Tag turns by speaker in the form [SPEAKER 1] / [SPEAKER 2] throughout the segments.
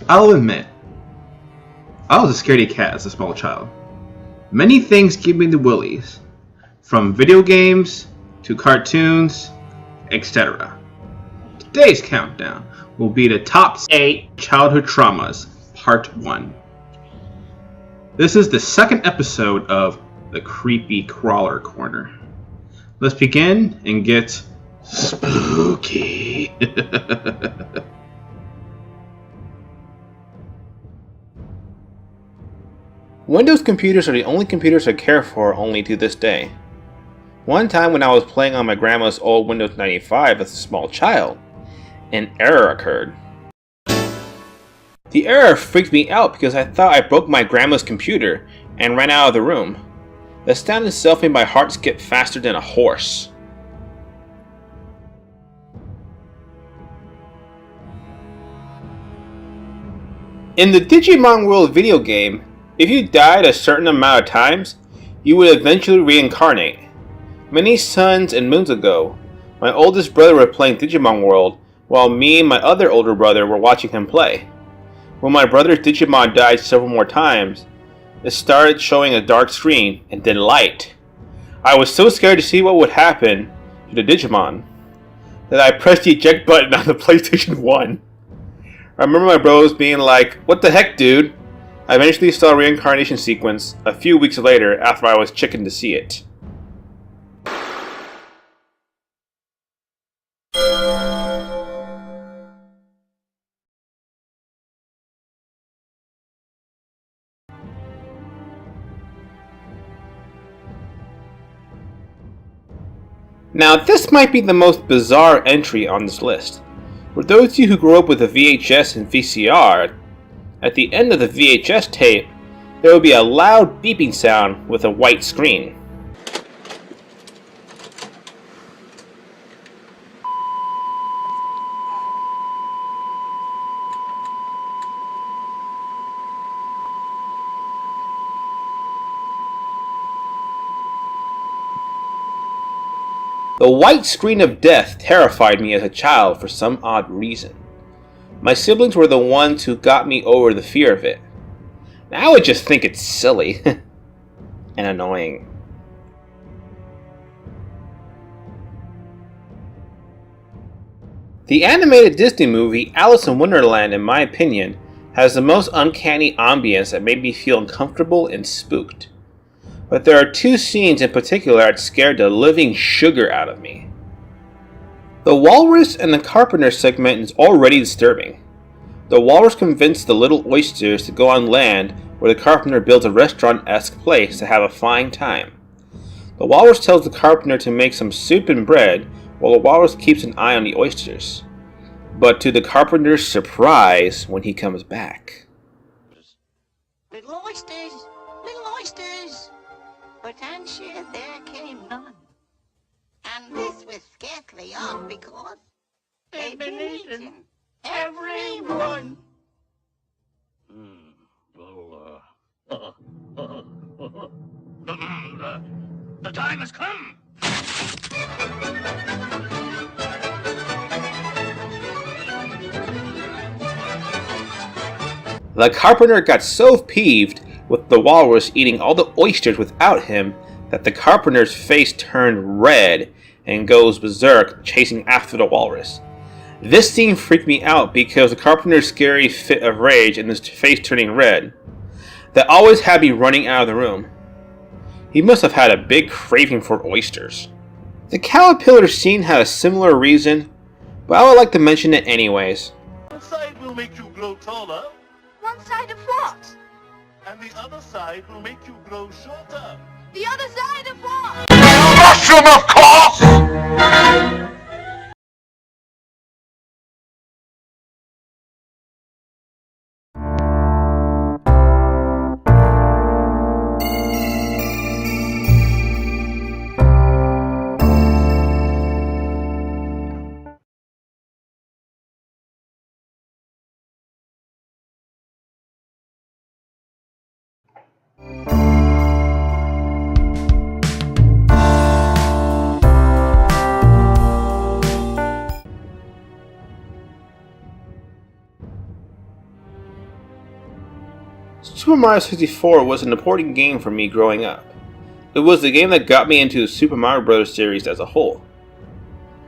[SPEAKER 1] I'll admit, I was a scaredy cat as a small child. Many things give me the willies, from video games to cartoons, etc. Today's countdown will be the top 8 childhood traumas, part 1. This is the second episode of the Creepy Crawler Corner. Let's begin and get spooky.
[SPEAKER 2] Windows computers are the only computers I care for only to this day. One time when I was playing on my grandma's old Windows 95 as a small child, an error occurred. The error freaked me out because I thought I broke my grandma's computer and ran out of the room. The sound itself made my heart skip faster than a horse. In the Digimon World video game, if you died a certain amount of times, you would eventually reincarnate. Many suns and moons ago, my oldest brother was playing Digimon World while me and my other older brother were watching him play. When my brother's Digimon died several more times, it started showing a dark screen and then light. I was so scared to see what would happen to the Digimon that I pressed the eject button on the PlayStation 1. I remember my bros being like, "What the heck, dude?" I eventually saw a reincarnation sequence a few weeks later after I was chickened to see it. Now this might be the most bizarre entry on this list. For those of you who grew up with a VHS and VCR, at the end of the VHS tape, there will be a loud beeping sound with a white screen. The white screen of death terrified me as a child for some odd reason. My siblings were the ones who got me over the fear of it. Now I would just think it's silly and annoying. The animated Disney movie Alice in Wonderland, in my opinion, has the most uncanny ambience that made me feel uncomfortable and spooked. But there are two scenes in particular that scared the living sugar out of me. The Walrus and the Carpenter segment is already disturbing. The Walrus convinced the little oysters to go on land where the Carpenter builds a restaurant-esque place to have a fine time. The Walrus tells the Carpenter to make some soup and bread while the Walrus keeps an eye on the oysters. But to the Carpenter's surprise when he comes back.
[SPEAKER 3] Little oysters, but answer there came none. And this was scarcely off because they've been eaten, every one.
[SPEAKER 4] The time has come.
[SPEAKER 2] The Carpenter got so peeved with the Walrus eating all the oysters without him that the Carpenter's face turned red and goes berserk chasing after the Walrus. This scene freaked me out because the Carpenter's scary fit of rage and his face turning red that always had me running out of the room. He must have had a big craving for oysters. The caterpillar scene had a similar reason, but I would like to mention it anyways.
[SPEAKER 4] One side will make you grow taller,
[SPEAKER 5] One side of what?
[SPEAKER 4] and the other side will make you grow shorter.
[SPEAKER 5] The other side of what?
[SPEAKER 4] Mushroom, of course!
[SPEAKER 2] Super Mario 64 was an important game for me growing up. It was the game that got me into the Super Mario Bros. Series as a whole.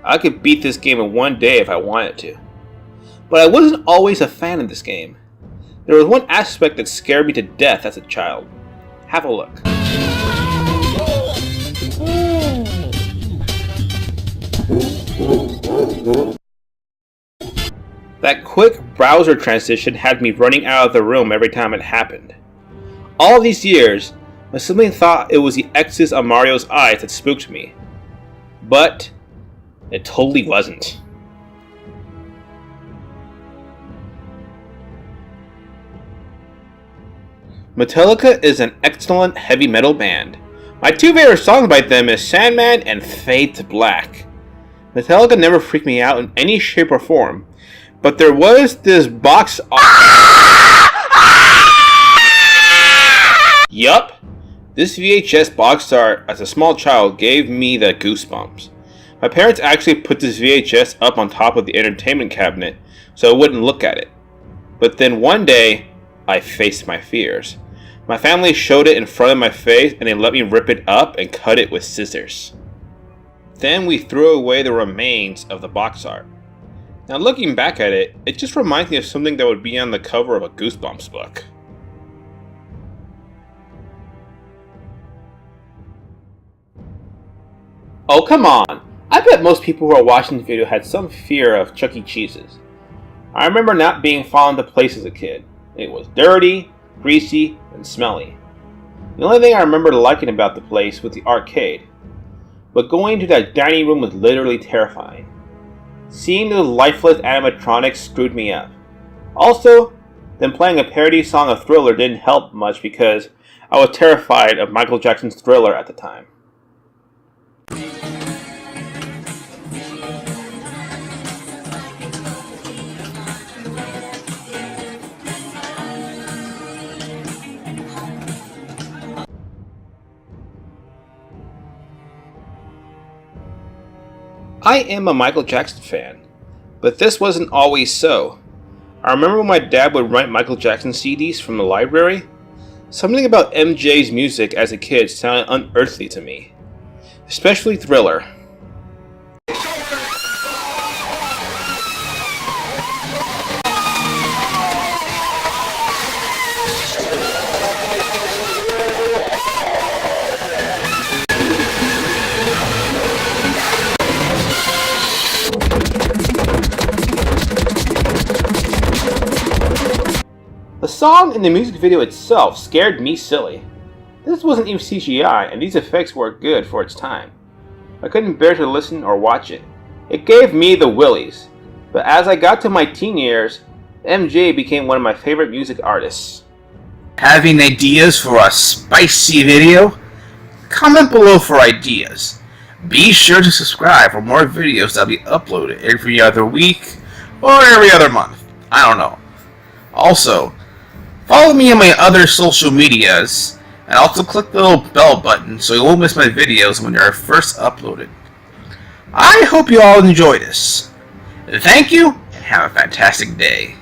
[SPEAKER 2] I could beat this game in one day if I wanted to. But I wasn't always a fan of this game. There was one aspect that scared me to death as a child. Have a look. That quick browser transition had me running out of the room every time it happened. All these years, my sibling thought it was the X's on Mario's eyes that spooked me. But it totally wasn't. Metallica is an excellent heavy metal band. My two favorite songs by them is Sandman and Fade to Black. Metallica never freaked me out in any shape or form, but there was this box Yup, this VHS box art as a small child gave me the goosebumps. My parents actually put this VHS up on top of the entertainment cabinet so I wouldn't look at it. But then one day, I faced my fears. My family showed it in front of my face and they let me rip it up and cut it with scissors. Then we threw away the remains of the box art. Now looking back at it, it just reminds me of something that would be on the cover of a Goosebumps book. Oh come on! I bet most people who are watching the video had some fear of Chuck E. Cheese's. I remember not being fond of the place as a kid. It was dirty, greasy, and smelly. The only thing I remember liking about the place was the arcade. But going to that dining room was literally terrifying. Seeing those lifeless animatronics screwed me up. Also, them playing a parody song of Thriller didn't help much because I was terrified of Michael Jackson's Thriller at the time. I am a Michael Jackson fan, but this wasn't always so. I remember when my dad would rent Michael Jackson CDs from the library. Something about MJ's music as a kid sounded unearthly to me, especially Thriller. The song and the music video itself scared me silly. This wasn't even CGI, and these effects were good for its time. I couldn't bear to listen or watch it. It gave me the willies. But as I got to my teen years, MJ became one of my favorite music artists.
[SPEAKER 6] Having ideas for a spicy video? Comment below for ideas. Be sure to subscribe for more videos that'll be uploaded every other week or every other month. I don't know. Also, follow me on my other social medias, and also click the little bell button so you won't miss my videos when they're first uploaded. I hope you all enjoy this. Thank you, and have a fantastic day.